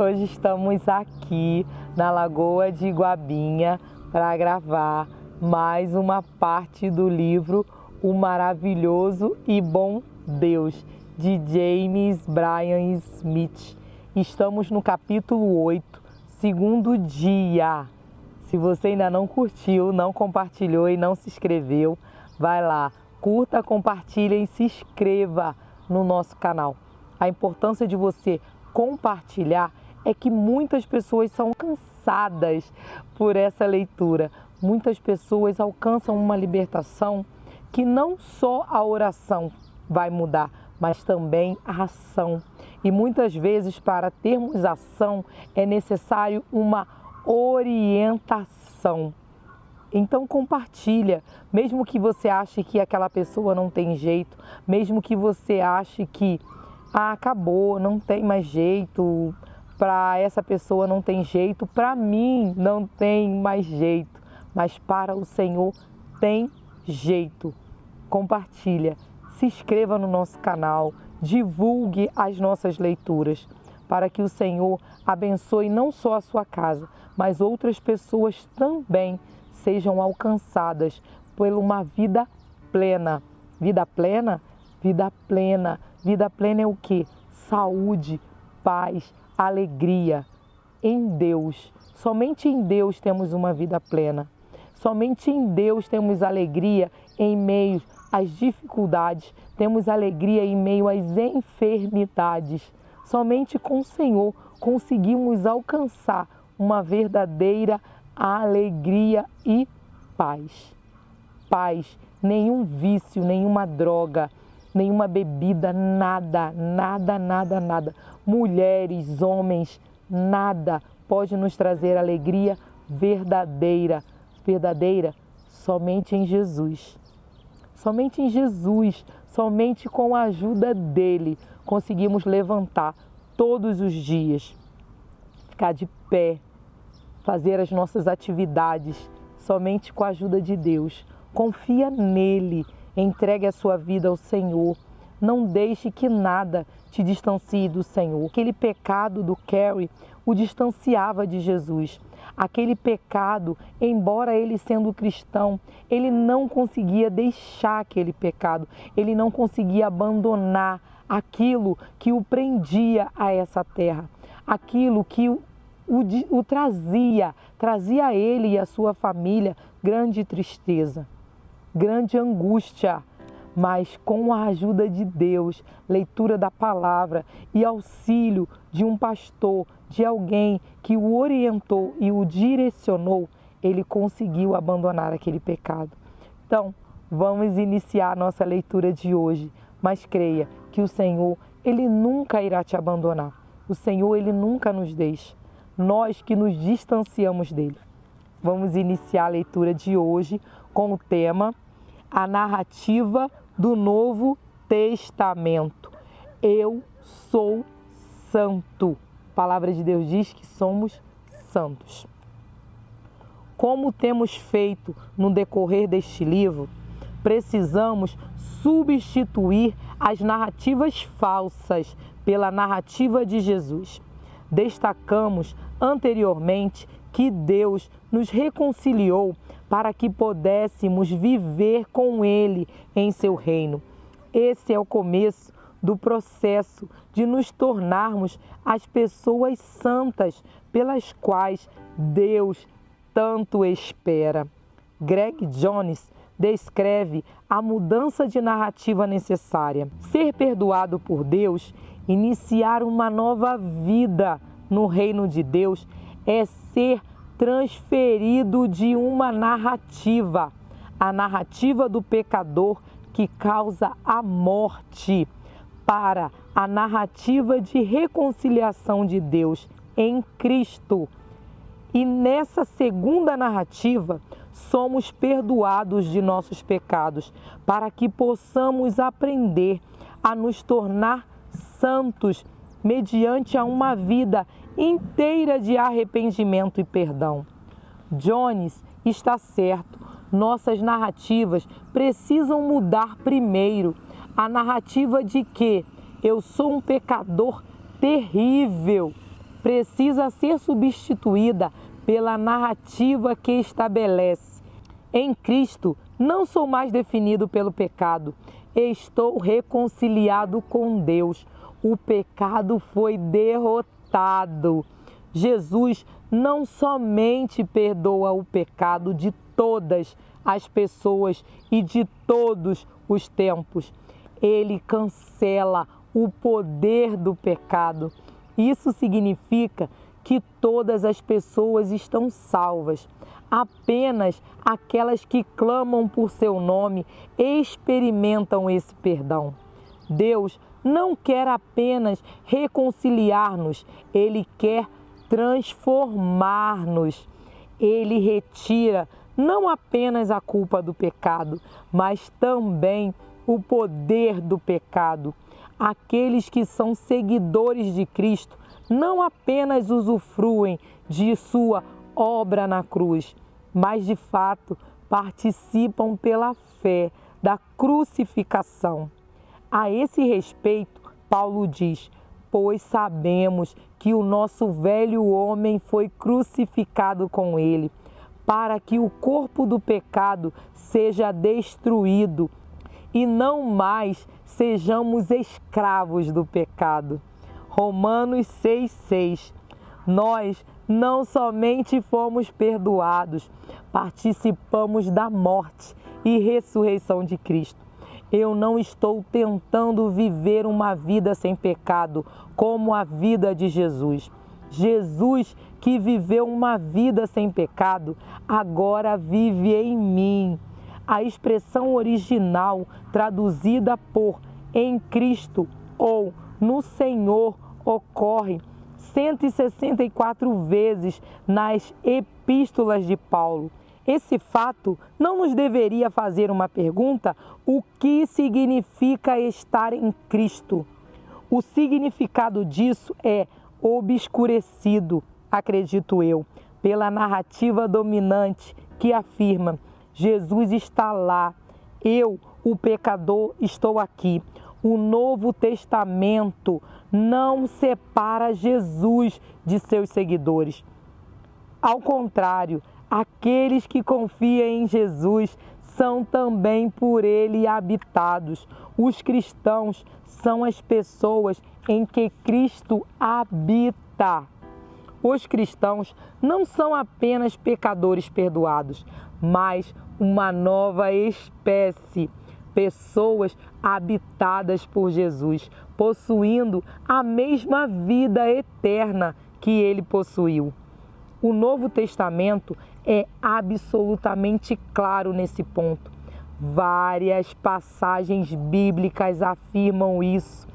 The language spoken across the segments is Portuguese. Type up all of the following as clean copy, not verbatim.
Hoje estamos aqui na Lagoa de Iguabinha para gravar mais uma parte do livro O Maravilhoso e Bom Deus, de James Bryan Smith. Estamos no capítulo 8, segundo dia. Se você ainda não curtiu, não compartilhou e não se inscreveu, vai lá, curta, compartilha e se inscreva no nosso canal. A importância de você compartilhar é que muitas pessoas são cansadas por essa leitura. Muitas pessoas alcançam uma libertação que não só a oração vai mudar, mas também a ação. E muitas vezes, para termos ação, é necessário uma orientação. Então compartilha, mesmo que você ache que aquela pessoa não tem jeito, mesmo que você ache que acabou, não tem mais jeito, para essa pessoa não tem jeito, para mim não tem mais jeito, mas para o Senhor tem jeito. Compartilha, se inscreva no nosso canal, divulgue as nossas leituras, para que o Senhor abençoe não só a sua casa, mas outras pessoas também sejam alcançadas por uma vida plena. Vida plena? Vida plena. Vida plena é o quê? Saúde, paz, alegria em Deus. Somente em Deus temos uma vida plena. Somente em Deus temos alegria em meio às dificuldades, temos alegria em meio às enfermidades. Somente com o Senhor conseguimos alcançar uma verdadeira alegria e paz. Paz, nenhum vício, nenhuma droga, nenhuma bebida, nada, nada, nada, nada. Mulheres, homens, nada pode nos trazer alegria verdadeira. Verdadeira somente em Jesus. Somente em Jesus, somente com a ajuda dele, conseguimos levantar todos os dias, ficar de pé, fazer as nossas atividades, somente com a ajuda de Deus. Confia nele, entregue a sua vida ao Senhor. Não deixe que nada te distancie do Senhor. Aquele pecado do Carrie o distanciava de Jesus. Aquele pecado, embora ele sendo cristão, ele não conseguia deixar aquele pecado. Ele não conseguia abandonar aquilo que o prendia a essa terra. Aquilo que o trazia a ele e a sua família grande tristeza, grande angústia. Mas com a ajuda de Deus, leitura da palavra e auxílio de um pastor, de alguém que o orientou e o direcionou, ele conseguiu abandonar aquele pecado. Então, vamos iniciar a nossa leitura de hoje, mas creia que o Senhor, ele nunca irá te abandonar. O Senhor, ele nunca nos deixa. Nós que nos distanciamos dele. Vamos iniciar a leitura de hoje com o tema A Narrativa do Novo Testamento. Eu sou santo. A palavra de Deus diz que somos santos. Como temos feito no decorrer deste livro, precisamos substituir as narrativas falsas pela narrativa de Jesus. Destacamos anteriormente que Deus nos reconciliou para que pudéssemos viver com Ele em seu reino. Esse é o começo do processo de nos tornarmos as pessoas santas pelas quais Deus tanto espera. Greg Jones descreve a mudança de narrativa necessária. Ser perdoado por Deus, iniciar uma nova vida no reino de Deus, é ser transferido de uma narrativa, a narrativa do pecador que causa a morte, para a narrativa de reconciliação de Deus em Cristo. E nessa segunda narrativa, somos perdoados de nossos pecados, para que possamos aprender a nos tornar santos mediante a uma vida inteira de arrependimento e perdão. Jones está certo, nossas narrativas precisam mudar primeiro. A narrativa de que eu sou um pecador terrível, precisa ser substituída pela narrativa que estabelece: em Cristo não sou mais definido pelo pecado, estou reconciliado com Deus. O pecado foi derrotado. Jesus não somente perdoa o pecado de todas as pessoas e de todos os tempos, ele cancela o poder do pecado. Isso significa que todas as pessoas estão salvas. Apenas aquelas que clamam por seu nome experimentam esse perdão. Deus não quer apenas reconciliar-nos, Ele quer transformar-nos. Ele retira não apenas a culpa do pecado, mas também o poder do pecado. Aqueles que são seguidores de Cristo não apenas usufruem de sua obra na cruz, mas de fato participam pela fé da crucificação. A esse respeito, Paulo diz: pois sabemos que o nosso velho homem foi crucificado com ele, para que o corpo do pecado seja destruído e não mais sejamos escravos do pecado. Romanos 6,6. Nós não somente fomos perdoados, participamos da morte e ressurreição de Cristo. Eu não estou tentando viver uma vida sem pecado, como a vida de Jesus. Jesus, que viveu uma vida sem pecado, agora vive em mim. A expressão original, traduzida por em Cristo ou no Senhor, ocorre 164 vezes nas epístolas de Paulo. Esse fato não nos deveria fazer uma pergunta: o que significa estar em Cristo? O significado disso é obscurecido, acredito eu, pela narrativa dominante que afirma: Jesus está lá, eu, o pecador, estou aqui. O Novo Testamento não separa Jesus de seus seguidores. Ao contrário, aqueles que confiam em Jesus são também por ele habitados. Os cristãos são as pessoas em que Cristo habita. Os cristãos não são apenas pecadores perdoados, mas uma nova espécie, pessoas habitadas por Jesus, possuindo a mesma vida eterna que ele possuiu. O Novo Testamento é absolutamente claro nesse ponto. Várias passagens bíblicas afirmam isso.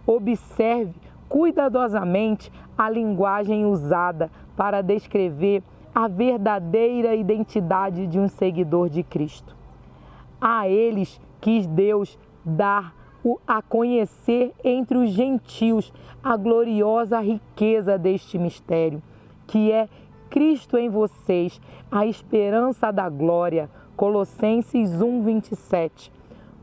Observe cuidadosamente a linguagem usada para descrever a verdadeira identidade de um seguidor de Cristo. A eles quis Deus dar a conhecer entre os gentios a gloriosa riqueza deste mistério, que é Cristo em vocês, a esperança da glória. Colossenses 1:27.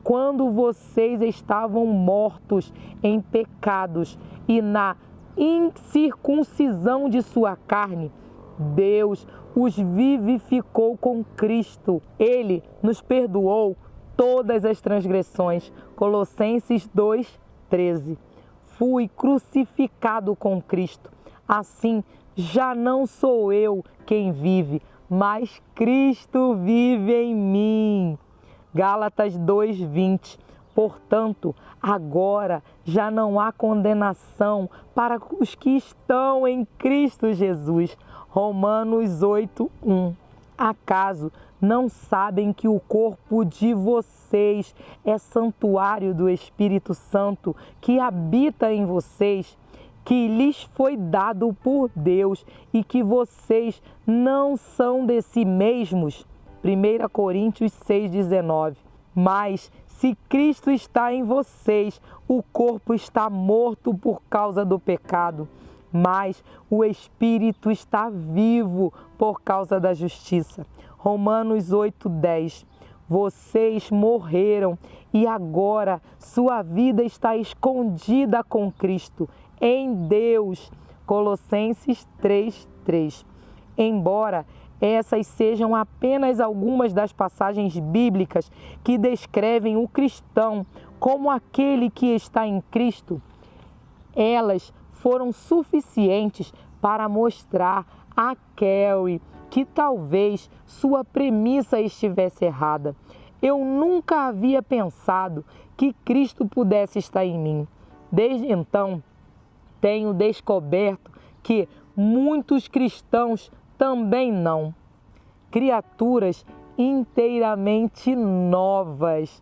Quando vocês estavam mortos em pecados e na incircuncisão de sua carne, Deus os vivificou com Cristo. Ele nos perdoou todas as transgressões. Colossenses 2:13. Fui crucificado com Cristo. Assim, já não sou eu quem vive, mas Cristo vive em mim. Gálatas 2:20. Portanto, agora já não há condenação para os que estão em Cristo Jesus. Romanos 8:1. Acaso não sabem que o corpo de vocês é santuário do Espírito Santo que habita em vocês, que lhes foi dado por Deus e que vocês não são de si mesmos? 1 Coríntios 6:19. Mas se Cristo está em vocês, o corpo está morto por causa do pecado, mas o Espírito está vivo por causa da justiça. Romanos 8:10. Vocês morreram e agora sua vida está escondida com Cristo em Deus. Colossenses 3:3. Embora essas sejam apenas algumas das passagens bíblicas que descrevem o cristão como aquele que está em Cristo, elas foram suficientes para mostrar a Kelly que talvez sua premissa estivesse errada. Eu nunca havia pensado que Cristo pudesse estar em mim. Desde então, tenho descoberto que muitos cristãos também não. Criaturas inteiramente novas.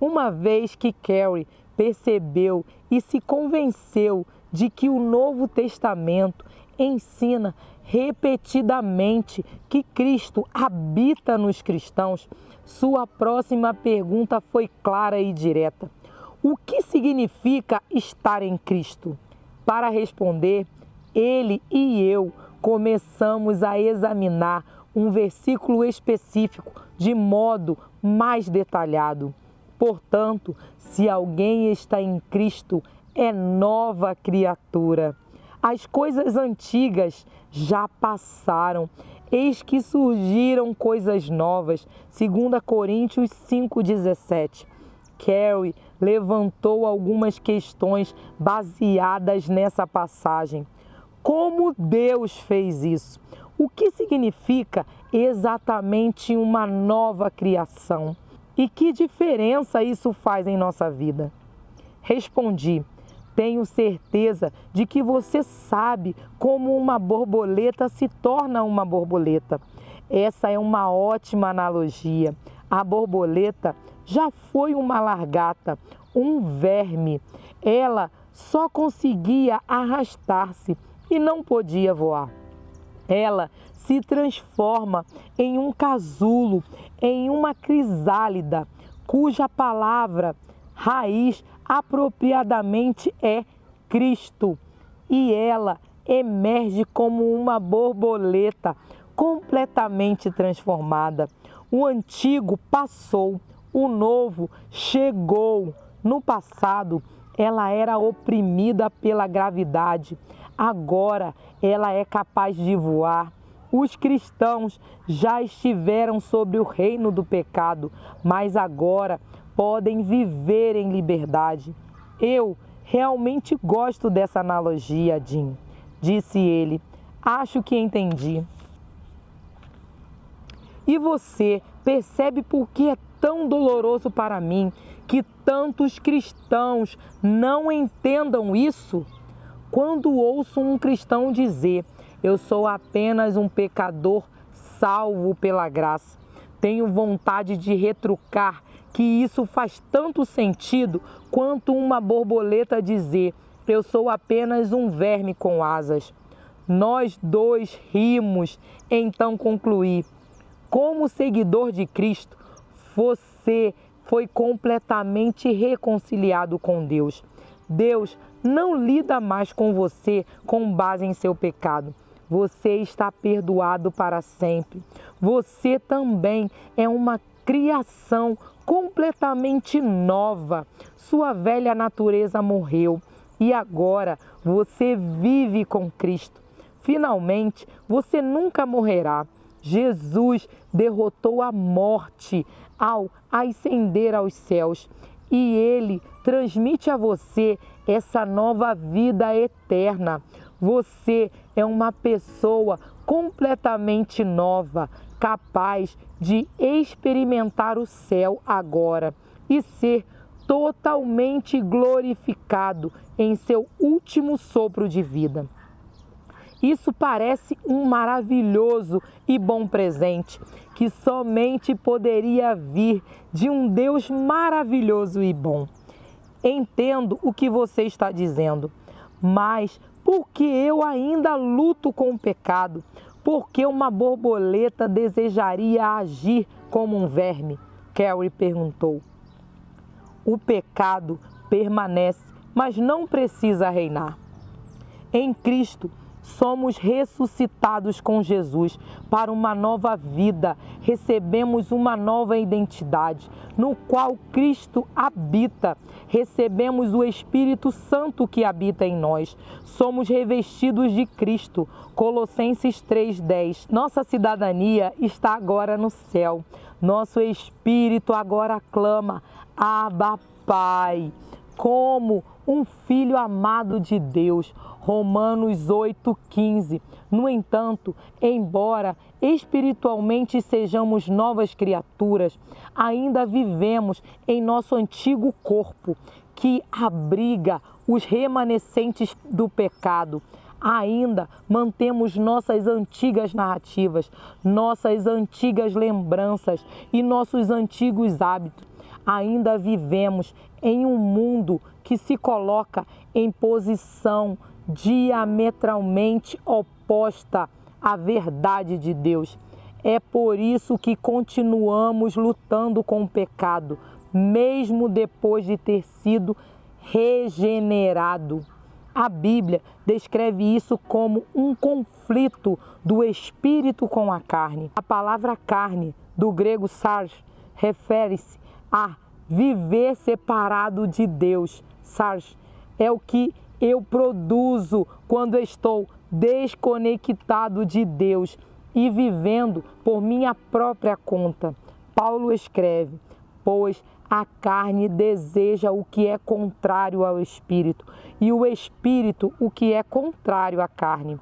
Uma vez que Carey percebeu e se convenceu de que o Novo Testamento ensina repetidamente que Cristo habita nos cristãos, sua próxima pergunta foi clara e direta: o que significa estar em Cristo? Para responder, ele e eu começamos a examinar um versículo específico de modo mais detalhado. Portanto, se alguém está em Cristo, é nova criatura. As coisas antigas já passaram, eis que surgiram coisas novas. 2 Coríntios 5,17. Carey levantou algumas questões baseadas nessa passagem. Como Deus fez isso? O que significa exatamente uma nova criação? E que diferença isso faz em nossa vida? Respondi: tenho certeza de que você sabe como uma borboleta se torna uma borboleta. Essa é uma ótima analogia. A borboleta já foi uma largata, um verme. Ela só conseguia arrastar-se e não podia voar. Ela se transforma em um casulo, em uma crisálida, cuja palavra raiz apropriadamente é Cristo. E ela emerge como uma borboleta completamente transformada. O antigo passou, o novo chegou. No passado, ela era oprimida pela gravidade. Agora, ela é capaz de voar. Os cristãos já estiveram sob o reino do pecado, mas agora podem viver em liberdade. Eu realmente gosto dessa analogia, Jim, disse ele. Acho que entendi. E você percebe por que é tão doloroso para mim que tantos cristãos não entendam isso? Quando ouço um cristão dizer: eu sou apenas um pecador salvo pela graça, tenho vontade de retrucar que isso faz tanto sentido quanto uma borboleta dizer: eu sou apenas um verme com asas. Nós dois rimos, então concluí: como seguidor de Cristo, você foi completamente reconciliado com Deus. Deus não lida mais com você com base em seu pecado. Você está perdoado para sempre. Você também é uma criação completamente nova. Sua velha natureza morreu e agora você vive com Cristo. Finalmente, você nunca morrerá. Jesus derrotou a morte ao ascender aos céus e Ele transmite a você essa nova vida eterna. Você é uma pessoa completamente nova, capaz de experimentar o céu agora e ser totalmente glorificado em seu último sopro de vida. Isso parece um maravilhoso e bom presente que somente poderia vir de um Deus maravilhoso e bom. Entendo o que você está dizendo, mas por que eu ainda luto com o pecado? Por que uma borboleta desejaria agir como um verme? Carey perguntou. O pecado permanece, mas não precisa reinar. Em Cristo, Somos ressuscitados com Jesus para uma nova vida. Recebemos uma nova identidade, no qual Cristo habita. Recebemos o Espírito Santo que habita em nós. Somos revestidos de Cristo. Colossenses 3:10. Nossa cidadania está agora no céu. Nosso espírito agora clama: Abba, Pai, como um filho amado de Deus. Romanos 8:15. No entanto, embora espiritualmente sejamos novas criaturas, ainda vivemos em nosso antigo corpo, que abriga os remanescentes do pecado. Ainda mantemos nossas antigas narrativas, nossas antigas lembranças e nossos antigos hábitos. Ainda vivemos em um mundo que se coloca em posição diametralmente oposta à verdade de Deus. É por isso que continuamos lutando com o pecado, mesmo depois de ter sido regenerado. A Bíblia descreve isso como um conflito do espírito com a carne. A palavra carne, do grego sarx, refere-se a viver separado de Deus. Sarx é o que eu produzo quando estou desconectado de Deus e vivendo por minha própria conta. Paulo escreve: pois a carne deseja o que é contrário ao espírito, e o espírito o que é contrário à carne.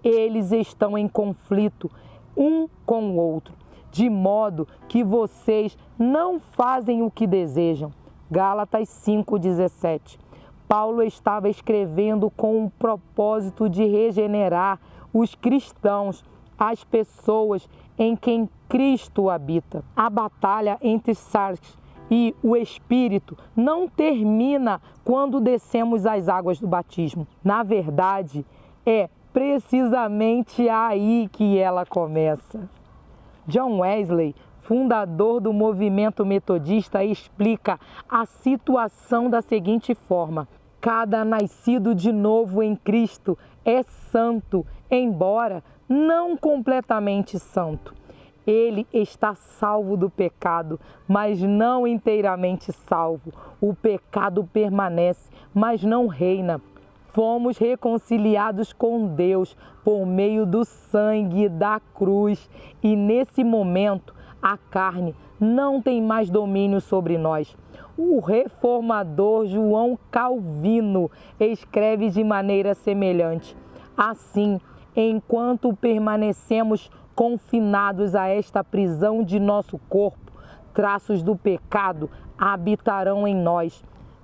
Eles estão em conflito um com o outro, de modo que vocês não fazem o que desejam. Gálatas 5:17. Paulo estava escrevendo com o propósito de regenerar os cristãos, as pessoas em quem Cristo habita. A batalha entre sarx e o Espírito não termina quando descemos as águas do batismo. Na verdade, é precisamente aí que ela começa. John Wesley, fundador do movimento metodista, explica a situação da seguinte forma: cada nascido de novo em Cristo é santo, embora não completamente santo. Ele está salvo do pecado, mas não inteiramente salvo. O pecado permanece, mas não reina. Fomos reconciliados com Deus por meio do sangue da cruz, e nesse momento a carne não tem mais domínio sobre nós. O reformador João Calvino escreve de maneira semelhante: assim, enquanto permanecemos confinados a esta prisão de nosso corpo, traços do pecado habitarão em nós.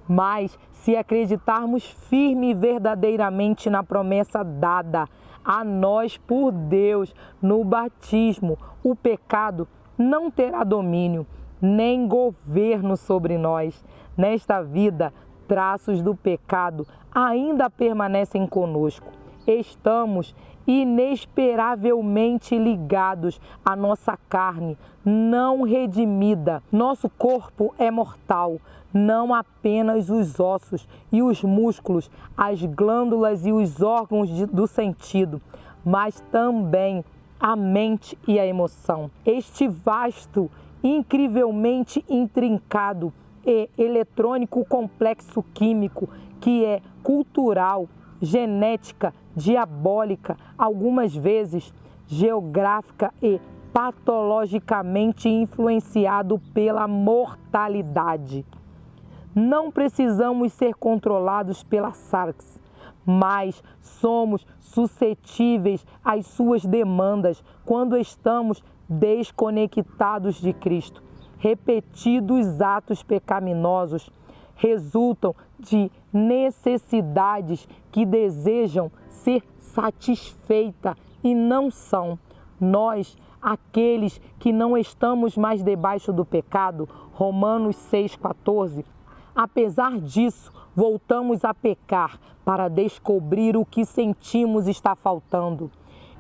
Mas, se acreditarmos firme e verdadeiramente na promessa dada a nós por Deus no batismo, o pecado não terá domínio, nem governo sobre nós. Nesta vida, traços do pecado ainda permanecem conosco. Estamos inesperavelmente ligados à nossa carne não redimida. Nosso corpo é mortal, não apenas os ossos e os músculos, as glândulas e os órgãos do sentido, mas também a mente e a emoção. Este vasto, incrivelmente intrincado e eletrônico complexo químico, que é cultural, genética, diabólica, algumas vezes geográfica e patologicamente influenciado pela mortalidade. Não precisamos ser controlados pela sarx, mas somos suscetíveis às suas demandas quando estamos desconectados de Cristo. Repetidos atos pecaminosos resultam de necessidades que desejam ser satisfeitas e não são. Nós, aqueles que não estamos mais debaixo do pecado, Romanos 6,14, apesar disso, voltamos a pecar para descobrir o que sentimos está faltando.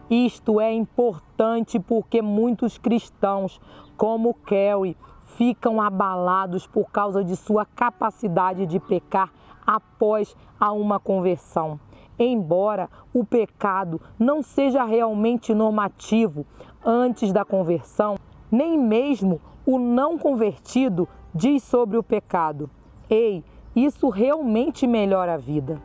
Isto é importante porque muitos cristãos, como Kelly, ficam abalados por causa de sua capacidade de pecar após a uma conversão. Embora o pecado não seja realmente normativo antes da conversão, nem mesmo o não convertido diz sobre o pecado: ei, isso realmente melhora a vida.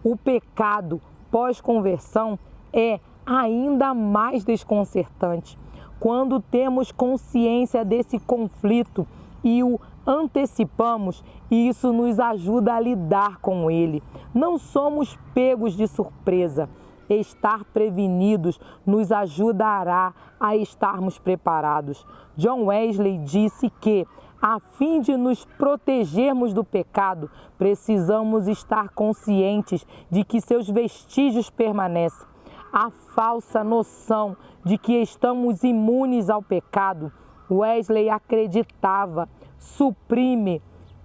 O pecado pós-conversão é ainda mais desconcertante. Quando temos consciência desse conflito e o antecipamos, isso nos ajuda a lidar com ele. Não somos pegos de surpresa. Estar prevenidos nos ajudará a estarmos preparados. John Wesley disse que, a fim de nos protegermos do pecado, precisamos estar conscientes de que seus vestígios permanecem. A falsa noção de que estamos imunes ao pecado, Wesley acreditava, suprime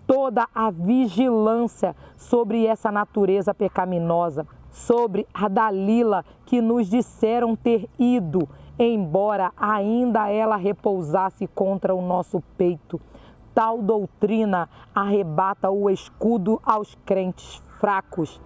toda a vigilância sobre essa natureza pecaminosa, sobre a Dalila que nos disseram ter ido, embora ainda ela repousasse contra o nosso peito. Tal doutrina arrebata o escudo aos crentes fracos,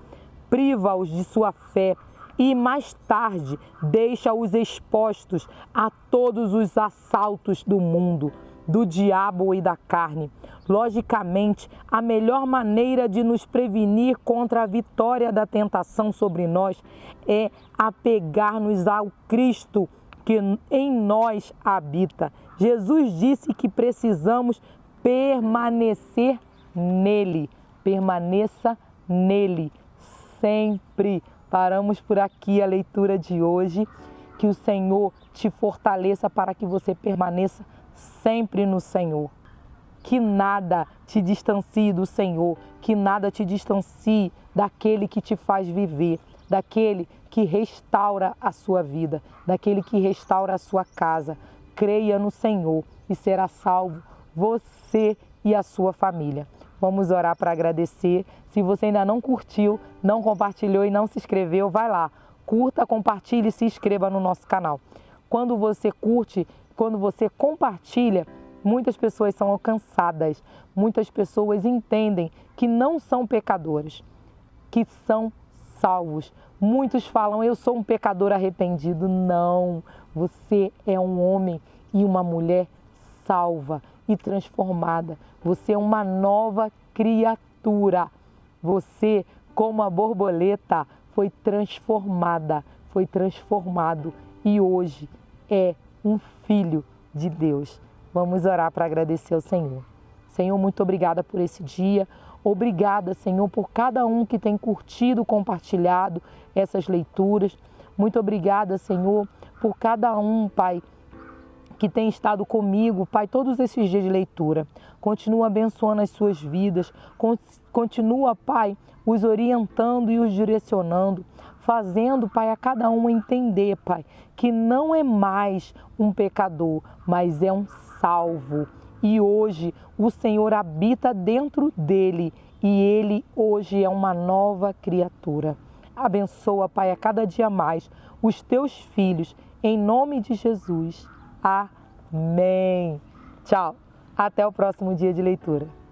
priva-os de sua fé e mais tarde deixa-os expostos a todos os assaltos do mundo, do diabo e da carne. Logicamente, a melhor maneira de nos prevenir contra a vitória da tentação sobre nós é apegar-nos ao Cristo que em nós habita. Jesus disse que precisamos permanecer nele. Permaneça nele sempre. Paramos por aqui a leitura de hoje. Que o Senhor te fortaleça para que você permaneça sempre no Senhor. Que nada te distancie do Senhor, que nada te distancie daquele que te faz viver, daquele que restaura a sua vida, daquele que restaura a sua casa. Creia no Senhor e será salvo você e a sua família. Vamos orar para agradecer. Se você ainda não curtiu, não compartilhou e não se inscreveu, vai lá. Curta, compartilhe e se inscreva no nosso canal. Quando você curte, quando você compartilha, muitas pessoas são alcançadas. Muitas pessoas entendem que não são pecadores, que são salvos. Muitos falam, eu sou um pecador arrependido. Não, você é um homem e uma mulher salva e transformada. Você é uma nova criatura. Você, como a borboleta, foi transformada, foi transformado e hoje é um filho de Deus. Vamos orar para agradecer ao Senhor. Senhor, muito obrigada por esse dia. Obrigada, Senhor, por cada um que tem curtido, compartilhado essas leituras. Muito obrigada, Senhor, por cada um, Pai, que tem estado comigo, Pai, todos esses dias de leitura. Continua abençoando as suas vidas. Continua, Pai, os orientando e os direcionando, fazendo, Pai, a cada um entender, Pai, que não é mais um pecador, mas é um salvo. E hoje o Senhor habita dentro dele e ele hoje é uma nova criatura. Abençoa, Pai, a cada dia mais os teus filhos, em nome de Jesus. Amém. Tchau. Até o próximo dia de leitura.